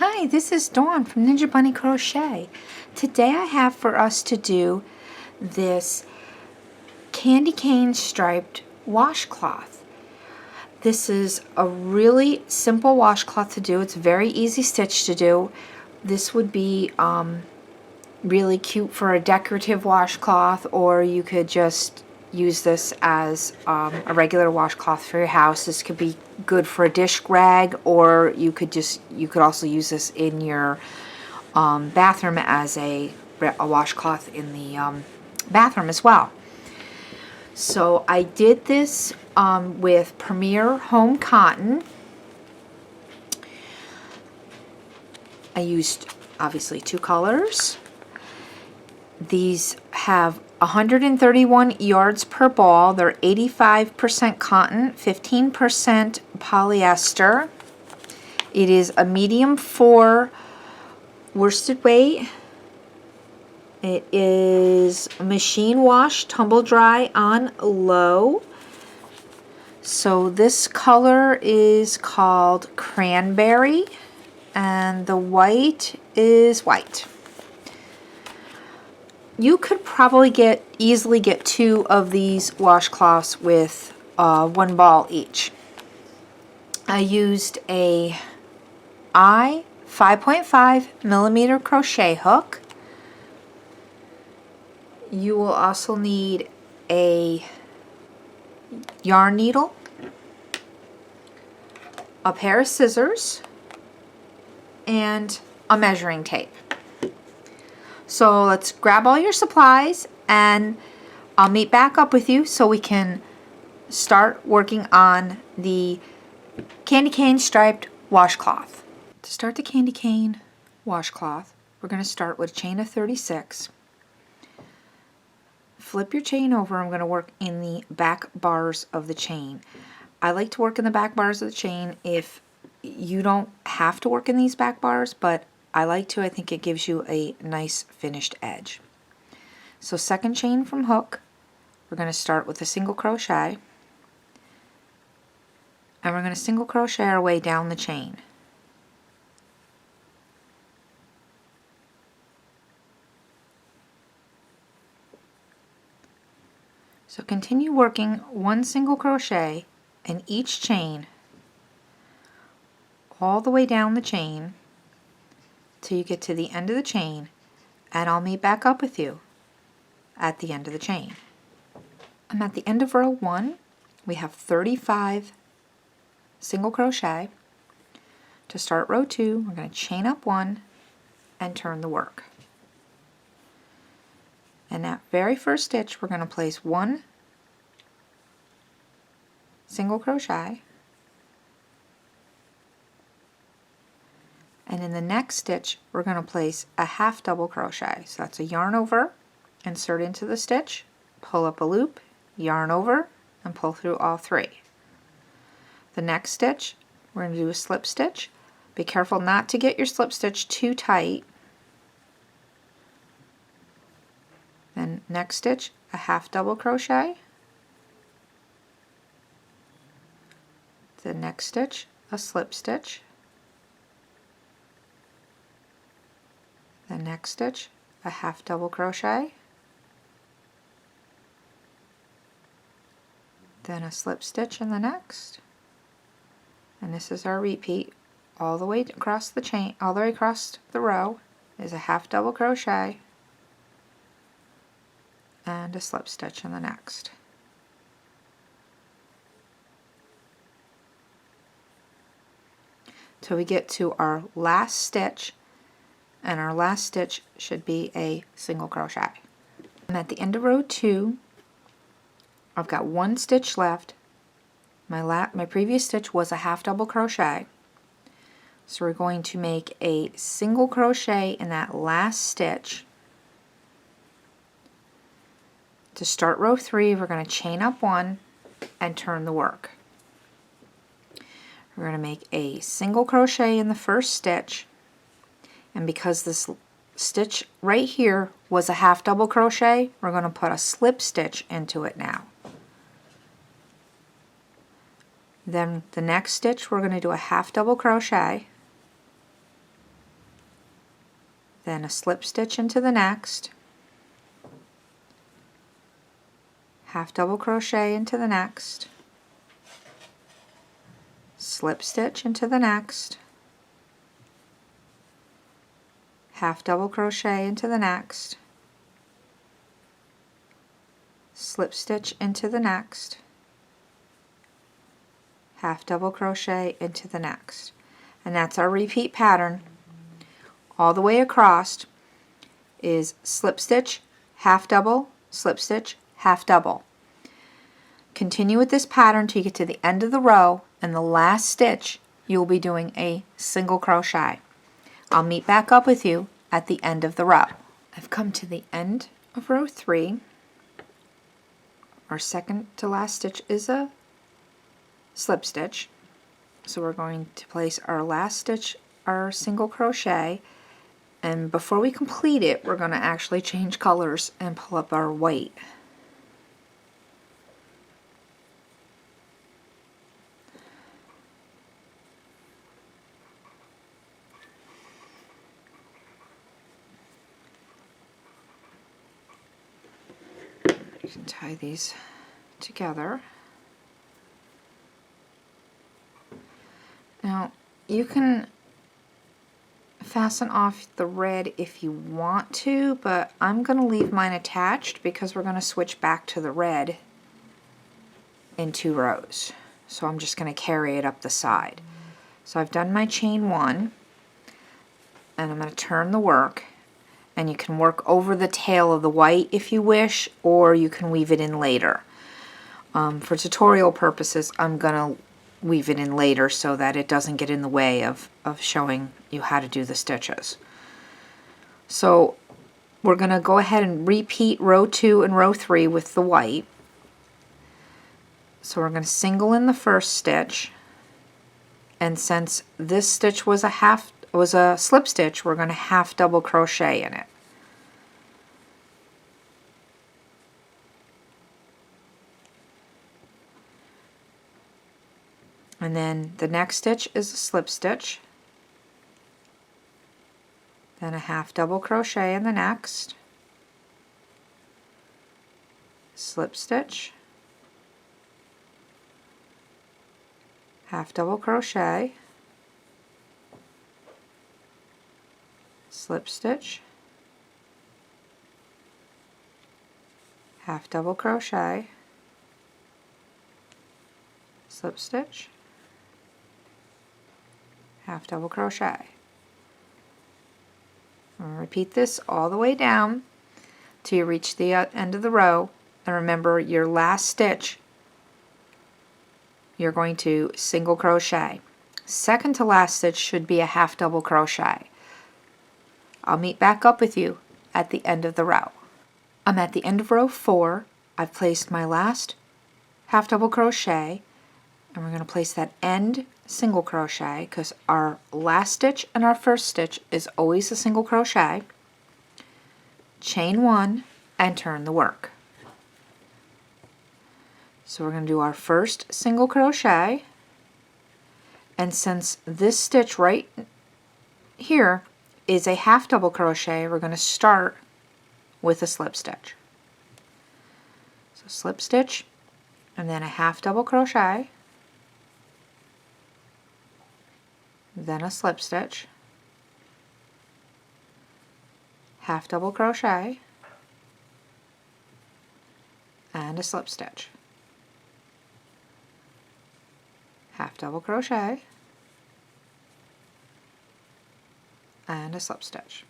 Hi, this is Dawn from Ninja Bunny Crochet. Today I have for us to do this candy cane striped washcloth. This is a really simple washcloth to do. It's a very easy stitch to do. This would be really cute for a decorative washcloth, or you could just use this as a regular washcloth for your house. This could be good for a dish rag, or you could also use this in your bathroom as a washcloth in the bathroom as well. So I did this with Premier Home Cotton. I used obviously two colors. These have 131 yards per ball. They're 85% cotton, 15% polyester. It is a medium 4 worsted weight. It is machine wash, tumble dry on low. So this color is called cranberry, and the white is white. You could probably easily get 2 of these washcloths with 1 ball each. I used a 5.5 millimeter crochet hook. You will also need a yarn needle, a pair of scissors, and a measuring tape. So let's grab all your supplies and I'll meet back up with you so we can start working on the candy cane striped washcloth. To start the candy cane washcloth, we're going to start with a chain of 36. Flip your chain over. I'm going to work in the back bars of the chain. I like to work in the back bars of the chain. If you don't have to work in these back bars, but I like to. I think it gives you a nice finished edge. So second chain from hook, we're going to start with a single crochet, and we're going to single crochet our way down the chain. So continue working 1 single crochet in each chain all the way down the chain till you get to the end of the chain, and I'll meet back up with you at the end of the chain. I'm at the end of row 1. We have 35 single crochet. To start row 2, we're going to chain up 1 and turn the work. In that very first stitch, we're going to place 1 single crochet, and in the next stitch we're going to place a half double crochet. So that's a yarn over, insert into the stitch, pull up a loop, yarn over, and pull through all 3. The next stitch we're going to do a slip stitch. Be careful not to get your slip stitch too tight. Then next stitch, a half double crochet. The next stitch, a slip stitch. The next stitch, a half double crochet. Then a slip stitch in the next. And this is our repeat all the way across the chain, all the way across the row is a half double crochet and a slip stitch in the next. Till we get to our last stitch, and our last stitch should be a single crochet. And at the end of row 2, I've got 1 stitch left. My previous stitch was a half double crochet. So we're going to make a single crochet in that last stitch. To start row 3, we're going to chain up 1 and turn the work. We're going to make a single crochet in the first stitch, and because this stitch right here was a half double crochet, we're going to put a slip stitch into it now. Then the next stitch we're going to do a half double crochet, then a slip stitch into the next, half double crochet into the next, slip stitch into the next, half double crochet into the next, slip stitch into the next, half double crochet into the next. And that's our repeat pattern all the way across. Is slip stitch, half double, slip stitch, half double. Continue with this pattern till you get to the end of the row, and the last stitch you'll be doing a single crochet. I'll meet back up with you at the end of the row. I've come to the end of row 3. Our second to last stitch is a slip stitch. So we're going to place our last stitch, our single crochet, and before we complete it, we're going to actually change colors and pull up our white. You can tie these together. Now, you can fasten off the red if you want to, but I'm going to leave mine attached because we're going to switch back to the red in 2 rows. So I'm just going to carry it up the side. So I've done my chain 1, and I'm going to turn the work, and you can work over the tail of the white if you wish, or you can weave it in later. For tutorial purposes, I'm going to weave it in later so that it doesn't get in the way of showing you how to do the stitches. So we're going to go ahead and repeat row 2 and row 3 with the white. So we're going to single in the first stitch, and since this stitch was a slip stitch, we're going to half double crochet in it. And then the next stitch is a slip stitch, then a half double crochet in the next, slip stitch, half double crochet, slip stitch, half double crochet, slip stitch, half double crochet. And repeat this all the way down till you reach the end of the row, and remember your last stitch you're going to single crochet. Second to last stitch should be a half double crochet. I'll meet back up with you at the end of the row. I'm at the end of row 4. I've placed my last half double crochet, and we're going to place that end single crochet because our last stitch and our first stitch is always a single crochet. Chain 1 and turn the work. So we're going to do our first single crochet, and since this stitch right here is a half double crochet, we're going to start with a slip stitch. So slip stitch and then a half double crochet, then a slip stitch, half double crochet, and a slip stitch, half double crochet, and a slip stitch.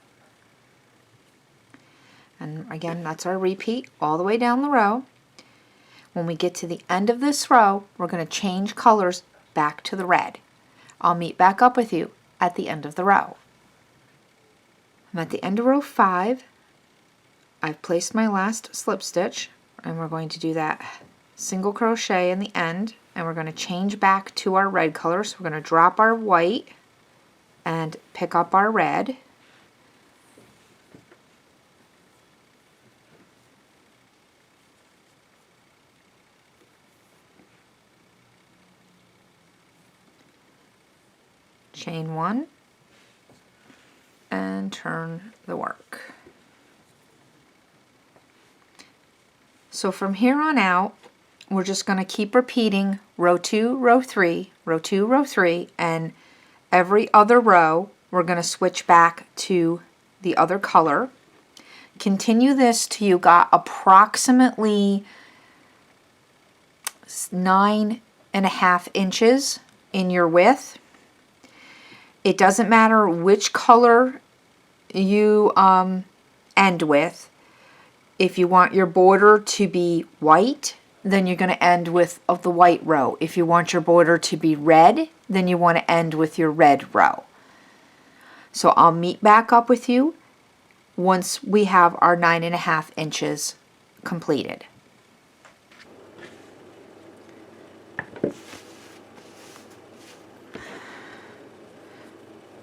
And again, that's our repeat all the way down the row. When we get to the end of this row, we're going to change colors back to the red. I'll meet back up with you at the end of the row. I'm at the end of row 5. I've placed my last slip stitch, and we're going to do that single crochet in the end, and we're going to change back to our red color. So we're going to drop our white and pick up our red. Chain 1 and turn the work. So from here on out, we're just going to keep repeating row 2, row 3, row 2, row 3, and every other row we're going to switch back to the other color. Continue this till you got approximately 9.5 inches in your width. It doesn't matter which color you end with. If you want your border to be white, then you're going to end with the white row. If you want your border to be red, then you want to end with your red row. So I'll meet back up with you once we have our 9.5 inches completed.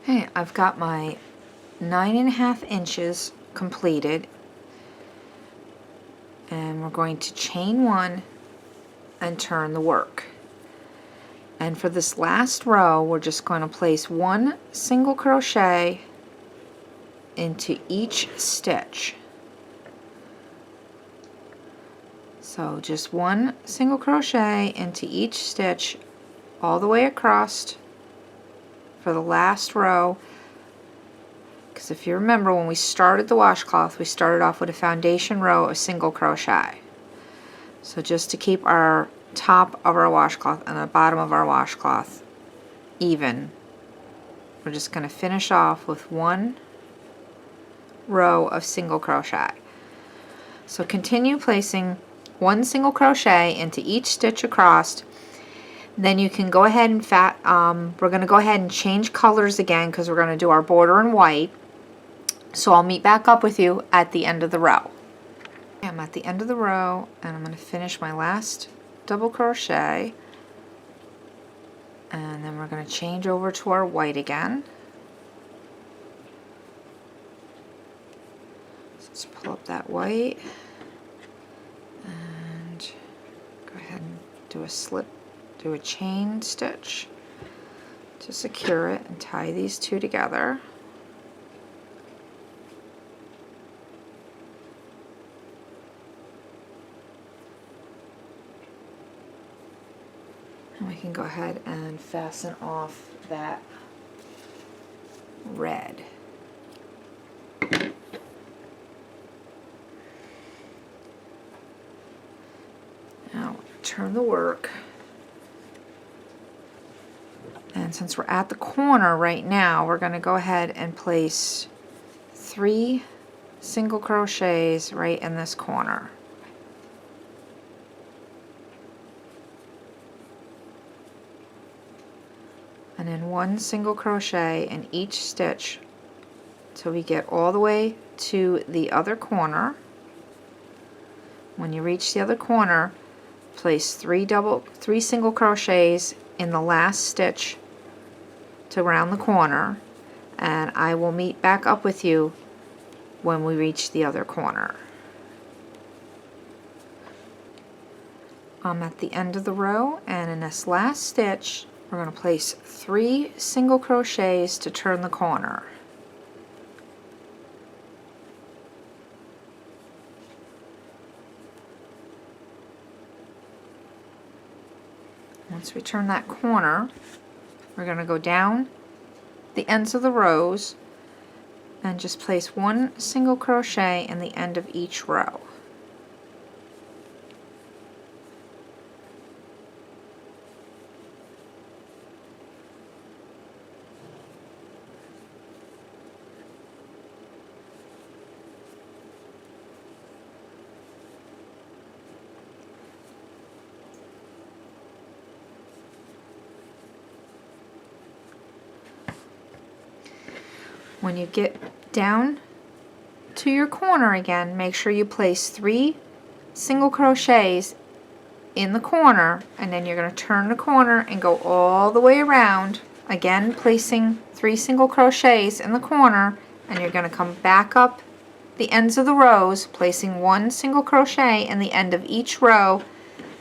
Okay, I've got my 9.5 inches completed, and we're going to chain 1 and turn the work. And for this last row, we're just going to place 1 single crochet into each stitch. So just 1 single crochet into each stitch all the way across for the last row. Because if you remember, when we started the washcloth, we started off with a foundation row of single crochet. So just to keep our top of our washcloth and the bottom of our washcloth even, we're just going to finish off with 1 row of single crochet. So continue placing 1 single crochet into each stitch across. Then you can go ahead and we're going to go ahead and change colors again because we're going to do our border in white. So I'll meet back up with you at the end of the row. I'm at the end of the row, and I'm going to finish my last double crochet, and then we're going to change over to our white again. So let's pull up that white and go ahead and do a chain stitch to secure it and tie these two together. And we can go ahead and fasten off that red. Now turn the work. And since we're at the corner right now, we're going to go ahead and place 3 single crochets right in this corner. And then 1 single crochet in each stitch till we get all the way to the other corner. When you reach the other corner, place 3 single crochets in the last stitch to round the corner, and I will meet back up with you when we reach the other corner. I'm at the end of the row, and in this last stitch we're going to place 3 single crochets to turn the corner. Once we turn that corner, we're going to go down the ends of the rows and just place 1 single crochet in the end of each row. When you get down to your corner again, make sure you place 3 single crochets in the corner, and then you're going to turn the corner and go all the way around, again placing 3 single crochets in the corner, and you're going to come back up the ends of the rows, placing 1 single crochet in the end of each row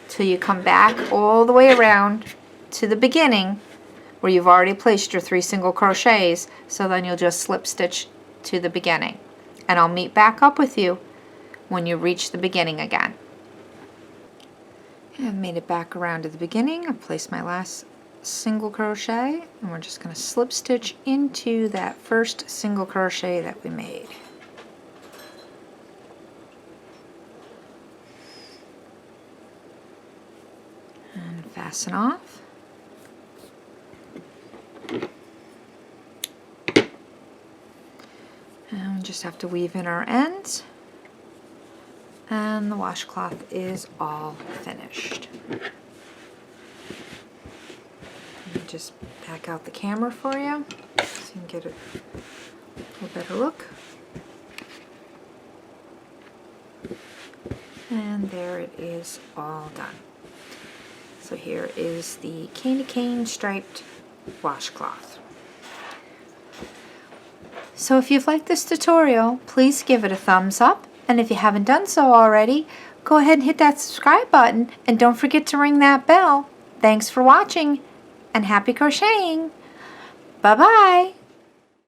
till you come back all the way around to the beginning where you've already placed your 3 single crochets. So then you'll just slip stitch to the beginning. And I'll meet back up with you when you reach the beginning again. I've made it back around to the beginning. I've placed my last single crochet, and we're just going to slip stitch into that first single crochet that we made. And fasten off. And we just have to weave in our ends. And the washcloth is all finished. Let me just back out the camera for you so you can get a little better look. And there it is, all done. So here is the candy cane striped washcloth. So if you've liked this tutorial, please give it a thumbs up. And if you haven't done so already, go ahead and hit that subscribe button, and don't forget to ring that bell. Thanks for watching, and happy crocheting! Bye-bye!